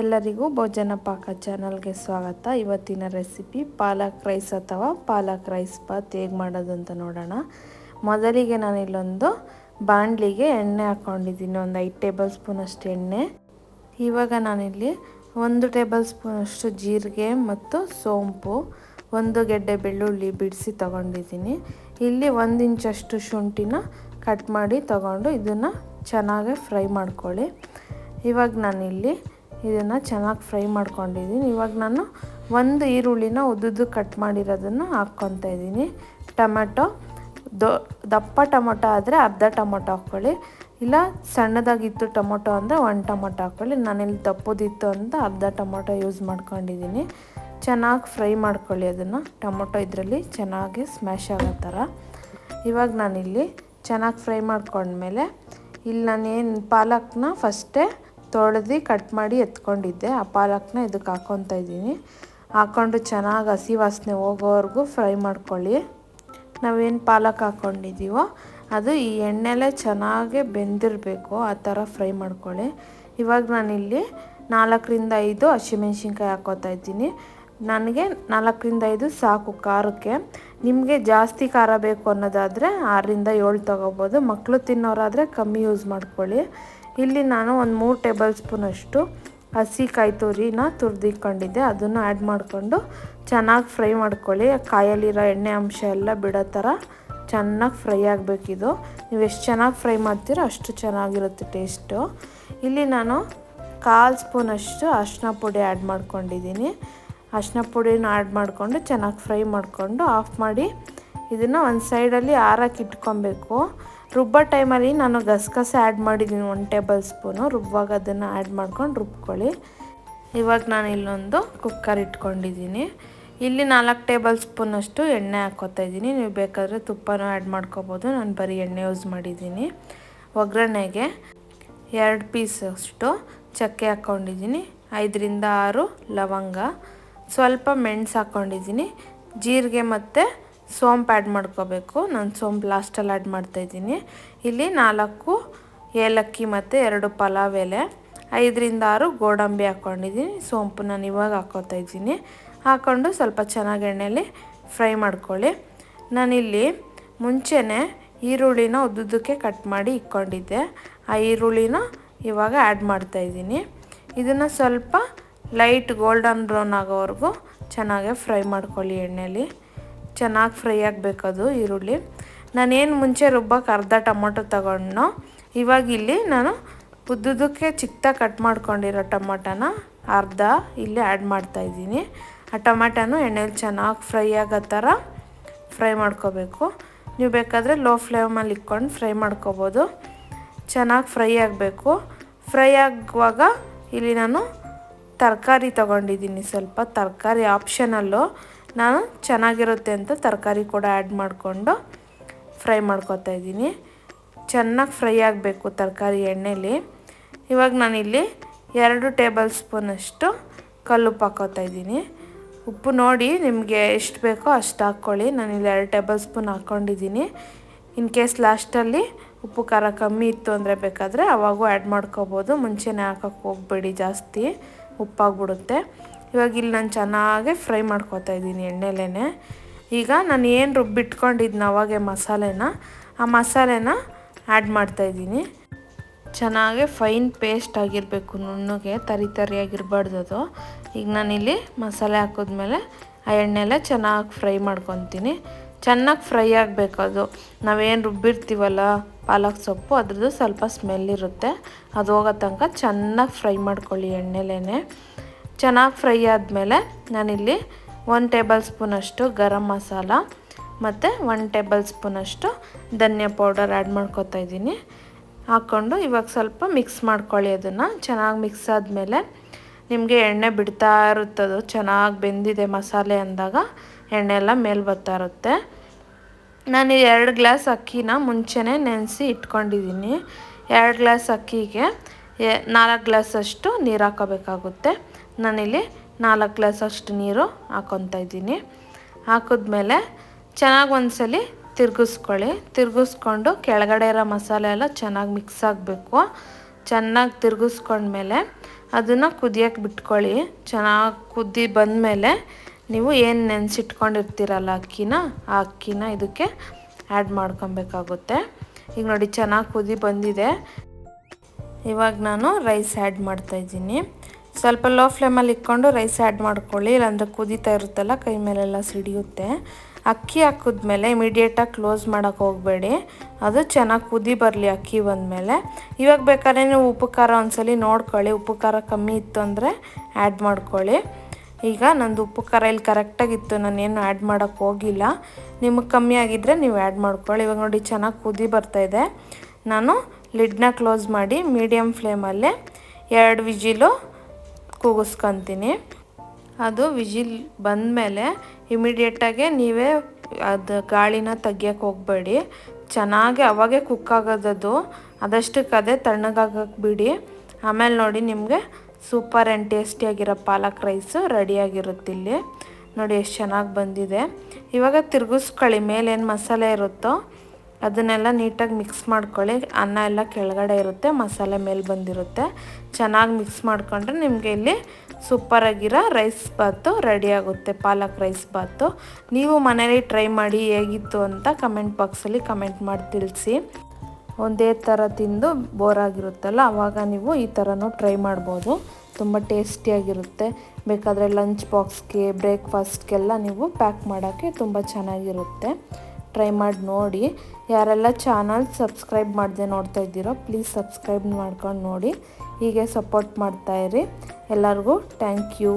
ಎಲ್ಲರಿಗೂ ಭೋಜನ ಪಾಕ ಚಾನಲ್ಗೆ ಸ್ವಾಗತ. ಇವತ್ತಿನ ರೆಸಿಪಿ ಪಾಲಕ್ ರೈಸ್ ಅಥವಾ ಪಾಲಕ್ ರೈಸ್ ಬಾತ್ ಹೇಗೆ ಮಾಡೋದು ಅಂತ ನೋಡೋಣ. ಮೊದಲಿಗೆ ನಾನು ಇಲ್ಲೊಂದು ಬಾಣಲಿಗೆ ಎಣ್ಣೆ ಹಾಕ್ಕೊಂಡಿದ್ದೀನಿ, ಒಂದು 5 ಟೇಬಲ್ ಸ್ಪೂನ್ ಅಷ್ಟು ಎಣ್ಣೆ. ಇವಾಗ ನಾನಿಲ್ಲಿ 1 ಟೇಬಲ್ ಸ್ಪೂನ್ ಅಷ್ಟು ಜೀರಿಗೆ ಮತ್ತು ಸೋಂಪು, 1 ಗೆಡ್ಡೆ ಬೆಳ್ಳುಳ್ಳಿ ಬಿಡಿಸಿ ತಗೊಂಡಿದ್ದೀನಿ. ಇಲ್ಲಿ 1 ಇಂಚಷ್ಟು ಶುಂಠಿನ ಕಟ್ ಮಾಡಿ ತಗೊಂಡು ಇದನ್ನು ಚೆನ್ನಾಗಿ ಫ್ರೈ ಮಾಡ್ಕೊಳ್ಳಿ. ಇವಾಗ ನಾನಿಲ್ಲಿ ಇದನ್ನು ಚೆನ್ನಾಗಿ ಫ್ರೈ ಮಾಡ್ಕೊಂಡಿದ್ದೀನಿ. ಇವಾಗ ನಾನು 1 ಈರುಳ್ಳಿನ ಉದ್ದುದ್ದು ಕಟ್ ಮಾಡಿರೋದನ್ನು ಹಾಕ್ಕೊತಾ ಇದ್ದೀನಿ. ಟೊಮೆಟೊ ದಪ್ಪ ಟೊಮೊಟೊ ಆದರೆ ಅರ್ಧ ಟೊಮೊಟೊ ಹಾಕ್ಕೊಳ್ಳಿ, ಇಲ್ಲ ಸಣ್ಣದಾಗಿತ್ತು ಟೊಮೊಟೊ ಅಂದರೆ 1 ಟೊಮೊಟೊ ಹಾಕ್ಕೊಳ್ಳಿ. ನಾನಿಲ್ಲಿ ದಪ್ಪದಿತ್ತು ಅಂತ ಅರ್ಧ ಟೊಮೊಟೊ ಯೂಸ್ ಮಾಡ್ಕೊಂಡಿದ್ದೀನಿ. ಚೆನ್ನಾಗಿ ಫ್ರೈ ಮಾಡ್ಕೊಳ್ಳಿ ಅದನ್ನು, ಟೊಮೊಟೊ ಇದರಲ್ಲಿ ಚೆನ್ನಾಗಿ ಸ್ಮ್ಯಾಶ್ ಆಗೋ ಥರ. ಇವಾಗ ನಾನಿಲ್ಲಿ ಚೆನ್ನಾಗಿ ಫ್ರೈ ಮಾಡ್ಕೊಂಡ್ಮೇಲೆ ಇಲ್ಲಿ ನಾನೇನು ಪಾಲಕ್ನ ಫಸ್ಟೇ ತೊಳೆದು ಕಟ್ ಮಾಡಿ ಎತ್ಕೊಂಡಿದ್ದೆ, ಆ ಪಾಲಕ್ನ ಇದಕ್ಕೆ ಹಾಕ್ಕೊತಾ ಇದ್ದೀನಿ. ಹಾಕ್ಕೊಂಡು ಚೆನ್ನಾಗಿ ಹಸಿ ವಾಸನೆ ಹೋಗೋವರೆಗೂ ಫ್ರೈ ಮಾಡ್ಕೊಳ್ಳಿ. ನಾವೇನು ಪಾಲಕ್ ಹಾಕ್ಕೊಂಡಿದ್ದೀವೋ ಅದು ಈ ಎಣ್ಣೆಲೇ ಚೆನ್ನಾಗಿ ಬೆಂದಿರಬೇಕು, ಆ ಥರ ಫ್ರೈ ಮಾಡ್ಕೊಳ್ಳಿ. ಇವಾಗ ನಾನಿಲ್ಲಿ 4ರಿಂದ 5 ಹಸಿಮೆಣ್ಸಿನ್ಕಾಯಿ ಹಾಕ್ಕೋತಾ ಇದ್ದೀನಿ. ನನಗೆ 4ರಿಂದ 5 ಸಾಕು ಖಾರಕ್ಕೆ. ನಿಮಗೆ ಜಾಸ್ತಿ ಖಾರ ಬೇಕು ಅನ್ನೋದಾದರೆ 6ರಿಂದ 7 ತೊಗೋಬೋದು. ಮಕ್ಕಳು ತಿನ್ನೋರಾದರೆ ಕಮ್ಮಿ ಯೂಸ್ ಮಾಡ್ಕೊಳ್ಳಿ. ಇಲ್ಲಿ ನಾನು ಒಂದು 3 ಟೇಬಲ್ ಸ್ಪೂನ್ ಅಷ್ಟು ಹಸಿ ಕಾಯಿ ತುರಿನ ತುರಿದಿಟ್ಕೊಂಡಿದ್ದೆ, ಅದನ್ನು ಆ್ಯಡ್ ಮಾಡಿಕೊಂಡು ಚೆನ್ನಾಗಿ ಫ್ರೈ ಮಾಡ್ಕೊಳ್ಳಿ. ಕಾಯಲ್ಲಿರೋ ಎಣ್ಣೆ ಅಂಶ ಎಲ್ಲ ಬಿಡೋ ಥರ ಚೆನ್ನಾಗಿ ಫ್ರೈ ಆಗಬೇಕಿದು. ನೀವು ಎಷ್ಟು ಚೆನ್ನಾಗಿ ಫ್ರೈ ಮಾಡ್ತೀರೋ ಅಷ್ಟು ಚೆನ್ನಾಗಿರುತ್ತೆ ಟೇಸ್ಟು. ಇಲ್ಲಿ ನಾನು 1/4 ಸ್ಪೂನಷ್ಟು ಅರಿಶಿನ ಪುಡಿ ಆ್ಯಡ್ ಮಾಡ್ಕೊಂಡಿದ್ದೀನಿ. ಅರಿಶಿನ ಪುಡಿನ ಆ್ಯಡ್ ಮಾಡಿಕೊಂಡು ಚೆನ್ನಾಗಿ ಫ್ರೈ ಮಾಡಿಕೊಂಡು ಆಫ್ ಮಾಡಿ ಇದನ್ನು ಒಂದು ಸೈಡಲ್ಲಿ ಆರಕ್ಕೆ ಇಟ್ಕೊಬೇಕು. ರುಬ್ಬೋ ಟೈಮಲ್ಲಿ ನಾನು ಗಸಗಸೆ ಆ್ಯಡ್ ಮಾಡಿದ್ದೀನಿ 1 ಟೇಬಲ್ ಸ್ಪೂನು. ರುಬ್ಬುವಾಗ ಅದನ್ನು ಆ್ಯಡ್ ಮಾಡ್ಕೊಂಡು ರುಬ್ಕೊಳ್ಳಿ. ಇವಾಗ ನಾನು ಇಲ್ಲೊಂದು ಕುಕ್ಕರ್ ಇಟ್ಕೊಂಡಿದ್ದೀನಿ. ಇಲ್ಲಿ 4 ಟೇಬಲ್ ಸ್ಪೂನಷ್ಟು ಎಣ್ಣೆ ಹಾಕ್ಕೋತಾ ಇದ್ದೀನಿ. ನೀವು ಬೇಕಾದರೆ ತುಪ್ಪನೂ ಆ್ಯಡ್ ಮಾಡ್ಕೋಬೋದು, ನಾನು ಬರೀ ಎಣ್ಣೆ ಯೂಸ್ ಮಾಡಿದ್ದೀನಿ. ಒಗ್ಗರಣೆಗೆ 2 ಪೀಸಷ್ಟು ಚಕ್ಕೆ ಹಾಕ್ಕೊಂಡಿದ್ದೀನಿ, 5ರಿಂದ 6 ಲವಂಗ, ಸ್ವಲ್ಪ ಮೆಣಸು ಹಾಕ್ಕೊಂಡಿದ್ದೀನಿ, ಜೀರಿಗೆ ಮತ್ತು ಸೋಂಪು ಆ್ಯಡ್ ಮಾಡ್ಕೋಬೇಕು. ನಾನು ಸೋಂಪು ಲಾಸ್ಟಲ್ಲಿ ಆ್ಯಡ್ ಮಾಡ್ತಾಯಿದ್ದೀನಿ. ಇಲ್ಲಿ 4 ಏಲಕ್ಕಿ ಮತ್ತು 2 ಪಲಾವ್ ಎಲೆ, 5ರಿಂದ 6 ಗೋಡಂಬಿ ಹಾಕ್ಕೊಂಡಿದ್ದೀನಿ. ಸೋಂಪು ನಾನು ಇವಾಗ ಹಾಕ್ಕೋತಾ ಇದ್ದೀನಿ. ಹಾಕ್ಕೊಂಡು ಸ್ವಲ್ಪ ಚೆನ್ನಾಗಿ ಎಣ್ಣೆಯಲ್ಲಿ ಫ್ರೈ ಮಾಡ್ಕೊಳ್ಳಿ. ನಾನಿಲ್ಲಿ ಮುಂಚೆನೇ ಈರುಳ್ಳಿನ ಉದ್ದುದ್ದಕ್ಕೆ ಕಟ್ ಮಾಡಿ ಇಟ್ಕೊಂಡಿದ್ದೆ, ಆ ಈರುಳ್ಳಿನ ಇವಾಗ ಆ್ಯಡ್ ಮಾಡ್ತಾಯಿದ್ದೀನಿ. ಇದನ್ನು ಸ್ವಲ್ಪ ಲೈಟ್ ಗೋಲ್ಡನ್ ಬ್ರೌನ್ ಆಗೋವರೆಗೂ ಚೆನ್ನಾಗೆ ಫ್ರೈ ಮಾಡ್ಕೊಳ್ಳಿ ಎಣ್ಣೆಯಲ್ಲಿ. ಚೆನ್ನಾಗಿ ಫ್ರೈ ಆಗಬೇಕದು ಈರುಳ್ಳಿ. ನಾನೇನು ಮುಂಚೆ ರುಬ್ಬಕ್ಕೆ ಅರ್ಧ ಟೊಮೊಟೊ ತಗೊಂಡೋ, ಇವಾಗ ಇಲ್ಲಿ ನಾನು ಉದ್ದುದ್ದಕ್ಕೆ ಚಿಕ್ಕದಾಗಿ ಕಟ್ ಮಾಡ್ಕೊಂಡಿರೋ ಟೊಮೊಟೊನ ಅರ್ಧ ಇಲ್ಲಿ ಆ್ಯಡ್ ಮಾಡ್ತಾಯಿದ್ದೀನಿ. ಆ ಟೊಮೆಟೊನು ಎಣ್ಣೆಲಿ ಚೆನ್ನಾಗಿ ಫ್ರೈ ಆಗೋ ಥರ ಫ್ರೈ ಮಾಡ್ಕೋಬೇಕು. ನೀವು ಬೇಕಾದರೆ ಲೋ ಫ್ಲೇಮಲ್ಲಿ ಇಟ್ಕೊಂಡು ಫ್ರೈ ಮಾಡ್ಕೋಬೋದು. ಚೆನ್ನಾಗಿ ಫ್ರೈ ಆಗಬೇಕು. ಫ್ರೈ ಆಗುವಾಗ ಇಲ್ಲಿ ನಾನು ತರಕಾರಿ ತೊಗೊಂಡಿದ್ದೀನಿ. ಸ್ವಲ್ಪ ತರಕಾರಿ ಆಪ್ಷನಲ್ಲು, ನಾನು ಚೆನ್ನಾಗಿರುತ್ತೆ ಅಂತ ತರಕಾರಿ ಕೂಡ ಆ್ಯಡ್ ಮಾಡಿಕೊಂಡು ಫ್ರೈ ಮಾಡ್ಕೊತಾ ಇದ್ದೀನಿ. ಚೆನ್ನಾಗಿ ಫ್ರೈ ಆಗಬೇಕು ತರಕಾರಿ ಎಣ್ಣೆಲಿ. ಇವಾಗ ನಾನಿಲ್ಲಿ 2 ಟೇಬಲ್ ಸ್ಪೂನಷ್ಟು ಕಲ್ಲುಪ್ಪು ಹಾಕ್ಕೋತಾ ಇದ್ದೀನಿ. ಉಪ್ಪು ನೋಡಿ ನಿಮಗೆ ಎಷ್ಟು ಬೇಕೋ ಅಷ್ಟು ಹಾಕ್ಕೊಳ್ಳಿ. ನಾನಿಲ್ಲಿ 2 ಟೇಬಲ್ ಸ್ಪೂನ್ ಹಾಕ್ಕೊಂಡಿದ್ದೀನಿ. ಇನ್ ಕೇಸ್ ಲಾಸ್ಟಲ್ಲಿ ಉಪ್ಪು ಖಾರ ಕಮ್ಮಿ ಇತ್ತು ಅಂದರೆ ಬೇಕಾದರೆ ಅವಾಗೂ ಆ್ಯಡ್ ಮಾಡ್ಕೋಬೋದು. ಮುಂಚೆನೇ ಹಾಕೋಕ್ಕೆ ಹೋಗಬೇಡಿ, ಜಾಸ್ತಿ ಉಪ್ಪಾಗ್ಬಿಡುತ್ತೆ. ಇವಾಗ ಇಲ್ಲಿ ನಾನು ಚೆನ್ನಾಗಿ ಫ್ರೈ ಮಾಡ್ಕೊತಾ ಇದ್ದೀನಿ ಎಣ್ಣೆಲೇ. ಈಗ ನಾನು ಏನು ರುಬ್ಬಿಟ್ಕೊಂಡಿದ್ನ ಅವಾಗೆ ಮಸಾಲೆನ, ಆ ಮಸಾಲೆನ ಆ್ಯಡ್ ಮಾಡ್ತಾಯಿದ್ದೀನಿ. ಚೆನ್ನಾಗಿ ಫೈನ್ ಪೇಸ್ಟ್ ಆಗಿರಬೇಕು, ನುಣ್ಣಗೆ ತರಿಯಾಗಿರಬಾರ್ದು ಅದು. ಈಗ ನಾನಿಲ್ಲಿ ಮಸಾಲೆ ಹಾಕಿದ್ಮೇಲೆ ಆ ಎಣ್ಣೆಲೆ ಚೆನ್ನಾಗಿ ಫ್ರೈ ಮಾಡ್ಕೊತೀನಿ. ಚೆನ್ನಾಗಿ ಫ್ರೈ ಆಗಬೇಕು ಅದು. ನಾವೇನು ರುಬ್ಬಿರ್ತೀವಲ್ಲ ಪಾಲಕ್ ಸೊಪ್ಪು, ಅದ್ರದ್ದು ಸ್ವಲ್ಪ ಸ್ಮೆಲ್ ಇರುತ್ತೆ, ಅದು ಹೋಗೋ ತನಕ ಚೆನ್ನಾಗಿ ಫ್ರೈ ಮಾಡ್ಕೊಳ್ಳಿ ಎಣ್ಣೆಲೇ. ಚೆನ್ನಾಗಿ ಫ್ರೈ ಆದಮೇಲೆ ನಾನಿಲ್ಲಿ 1 ಟೇಬಲ್ ಸ್ಪೂನಷ್ಟು ಗರಂ ಮಸಾಲ ಮತ್ತು 1 ಟೇಬಲ್ ಸ್ಪೂನಷ್ಟು ಧನಿಯಾ ಪೌಡರ್ ಆ್ಯಡ್ ಮಾಡ್ಕೊತಾ ಇದ್ದೀನಿ. ಹಾಕ್ಕೊಂಡು ಇವಾಗ ಸ್ವಲ್ಪ ಮಿಕ್ಸ್ ಮಾಡ್ಕೊಳ್ಳಿ. ಅದನ್ನು ಚೆನ್ನಾಗಿ ಮಿಕ್ಸ್ ಆದಮೇಲೆ ನಿಮಗೆ ಎಣ್ಣೆ ಬಿಡ್ತಾ ಇರುತ್ತದು. ಚೆನ್ನಾಗಿ ಬೆಂದಿದೆ ಮಸಾಲೆ ಅಂದಾಗ ಎಣ್ಣೆ ಎಲ್ಲ ಮೇಲೆ ಬರ್ತಾ ಇರುತ್ತೆ. ನಾನು 2 ಗ್ಲಾಸ್ ಅಕ್ಕಿನ ಮುಂಚೆನೇ ನೆನೆಸಿ ಇಟ್ಕೊಂಡಿದ್ದೀನಿ. 2 ಗ್ಲಾಸ್ ಅಕ್ಕಿಗೆ 4 ಗ್ಲಾಸಷ್ಟು ನೀರು ಹಾಕೋಬೇಕಾಗುತ್ತೆ. ನಾನಿಲ್ಲಿ 4 ಗ್ಲಾಸಷ್ಟು ನೀರು ಹಾಕ್ಕೊತಾ ಇದ್ದೀನಿ. ಹಾಕಿದ್ಮೇಲೆ ಚೆನ್ನಾಗಿ ಒಂದ್ಸಲಿ ತಿರುಗಿಸ್ಕೊಂಡು ಕೆಳಗಡೆ ಇರೋ ಮಸಾಲೆ ಎಲ್ಲ ಚೆನ್ನಾಗಿ ಮಿಕ್ಸ್ ಆಗಬೇಕು. ಚೆನ್ನಾಗಿ ತಿರುಗಿಸ್ಕೊಂಡ್ಮೇಲೆ ಅದನ್ನು ಕುದಿಯೋಕ್ಕೆ ಬಿಟ್ಕೊಳ್ಳಿ. ಚೆನ್ನಾಗಿ ಕುದಿ ಬಂದಮೇಲೆ ನೀವು ಏನು ನೆನೆಸಿಟ್ಕೊಂಡಿರ್ತೀರಲ್ಲ ಆ ಅಕ್ಕಿನ ಇದಕ್ಕೆ ಆ್ಯಡ್ ಮಾಡ್ಕೊಬೇಕಾಗುತ್ತೆ. ಈಗ ನೋಡಿ ಚೆನ್ನಾಗಿ ಕುದಿ ಬಂದಿದೆ. ಇವಾಗ ನಾನು ರೈಸ್ ಆ್ಯಡ್ ಮಾಡ್ತಾಯಿದ್ದೀನಿ. ಸ್ವಲ್ಪ ಲೋ ಫ್ಲೇಮಲ್ಲಿ ಇಟ್ಕೊಂಡು ರೈಸ್ ಆ್ಯಡ್ ಮಾಡ್ಕೊಳ್ಳಿ, ಇಲ್ಲಾಂದರೆ ಕುದೀತಾ ಇರುತ್ತಲ್ಲ ಕೈ ಮೇಲೆಲ್ಲ ಸಿಡಿಯುತ್ತೆ. ಅಕ್ಕಿ ಹಾಕಿದ್ಮೇಲೆ ಇಮಿಡಿಯೇಟಾಗಿ ಕ್ಲೋಸ್ ಮಾಡೋಕ್ಕೆ ಹೋಗಬೇಡಿ, ಅದು ಚೆನ್ನಾಗಿ ಕುದಿ ಬರಲಿ ಅಕ್ಕಿ ಬಂದಮೇಲೆ. ಇವಾಗ ಬೇಕಾದ್ರೆ ನೀವು ಉಪ್ಪು ಖಾರ ಒಂದ್ಸಲಿ ನೋಡ್ಕೊಳ್ಳಿ, ಉಪ್ಪು ಖಾರ ಕಮ್ಮಿ ಇತ್ತು ಅಂದರೆ ಆ್ಯಡ್ ಮಾಡ್ಕೊಳ್ಳಿ. ಈಗ ನಂದು ಉಪ್ಪು ಖಾರ ಇಲ್ಲಿ ಕರೆಕ್ಟಾಗಿತ್ತು, ನಾನೇನು ಆ್ಯಡ್ ಮಾಡೋಕ್ಕೆ ಹೋಗಿಲ್ಲ. ನಿಮಗೆ ಕಮ್ಮಿ ಆಗಿದ್ದರೆ ನೀವು ಆ್ಯಡ್ ಮಾಡ್ಕೊಳ್ಳಿ. ಇವಾಗ ನೋಡಿ ಚೆನ್ನಾಗಿ ಕುದಿ ಬರ್ತಾಯಿದೆ. ನಾನು ಲಿಡ್ನ ಕ್ಲೋಸ್ ಮಾಡಿ ಮೀಡಿಯಮ್ ಫ್ಲೇಮಲ್ಲೇ 2 ವಿಜಿಲು ಕೂಗಿಸ್ಕೊತೀನಿ. ಅದು ವಿಜಿಲ್ ಬಂದಮೇಲೆ ಇಮಿಡಿಯೇಟಾಗೆ ನೀವೇ ಅದು ಗಾಳಿನ ತೆಗಿಯೋಕ್ಕೆ ಹೋಗಬೇಡಿ, ಚೆನ್ನಾಗಿ ಅವಾಗೆ ಕುಕ್ ಆಗೋದದು. ಅದಷ್ಟಕ್ಕೆ ಅದೇ ತಣ್ಣಗಾಗಕ್ಕೆ ಬಿಡಿ. ಆಮೇಲೆ ನೋಡಿ ನಿಮಗೆ ಸೂಪರ್ ಆ್ಯಂಡ್ ಟೇಸ್ಟಿಯಾಗಿರೋ ಪಾಲಕ್ ರೈಸು ರೆಡಿಯಾಗಿರುತ್ತೆ. ಇಲ್ಲಿ ನೋಡಿ ಎಷ್ಟು ಚೆನ್ನಾಗಿ ಬಂದಿದೆ. ಇವಾಗ ತಿರುಗಿಸ್ಕೊಳ್ಳಿ, ಮೇಲೇನು ಮಸಾಲೆ ಇರುತ್ತೋ ಅದನ್ನೆಲ್ಲ ನೀಟಾಗಿ ಮಿಕ್ಸ್ ಮಾಡ್ಕೊಳ್ಳಿ. ಅನ್ನ ಎಲ್ಲ ಕೆಳಗಡೆ ಇರುತ್ತೆ, ಮಸಾಲೆ ಮೇಲೆ ಬಂದಿರುತ್ತೆ. ಚೆನ್ನಾಗಿ ಮಿಕ್ಸ್ ಮಾಡಿಕೊಂಡ್ರೆ ನಿಮಗೆ ಇಲ್ಲಿ ಸೂಪರಾಗಿರೋ ರೈಸ್ ಬಾತು ರೆಡಿಯಾಗುತ್ತೆ, ಪಾಲಕ್ ರೈಸ್ ಬಾತು. ನೀವು ಮನೇಲಿ ಟ್ರೈ ಮಾಡಿ ಹೇಗಿತ್ತು ಅಂತ ಕಮೆಂಟ್ ಬಾಕ್ಸಲ್ಲಿ ಕಮೆಂಟ್ ಮಾಡಿ ತಿಳಿಸಿ. ಒಂದೇ ಥರ ತಿಂದು ಬೋರ್ ಆಗಿರುತ್ತಲ್ಲ, ಆವಾಗ ನೀವು ಈ ಥರನೂ ಟ್ರೈ ಮಾಡ್ಬೋದು. ತುಂಬ ಟೇಸ್ಟಿಯಾಗಿರುತ್ತೆ. ಬೇಕಾದರೆ ಲಂಚ್ ಬಾಕ್ಸ್ಗೆ, ಬ್ರೇಕ್ಫಾಸ್ಟ್ಗೆಲ್ಲ ನೀವು ಪ್ಯಾಕ್ ಮಾಡೋಕ್ಕೆ ತುಂಬ ಚೆನ್ನಾಗಿರುತ್ತೆ. ಟ್ರೈ ಮಾಡಿ ನೋಡಿ. ಯಾರೆಲ್ಲ ಚಾನಲ್ ಸಬ್ಸ್ಕ್ರೈಬ್ ಮಾಡದೆ ನೋಡ್ತಾ ಇದ್ದೀರೋ ಪ್ಲೀಸ್ ಸಬ್ಸ್ಕ್ರೈಬ್ ಮಾಡ್ಕೊಂಡು ನೋಡಿ. ಹೀಗೆ ಸಪೋರ್ಟ್ ಮಾಡ್ತಾಯಿರಿ. ಎಲ್ಲರಿಗೂ ಥ್ಯಾಂಕ್ ಯು.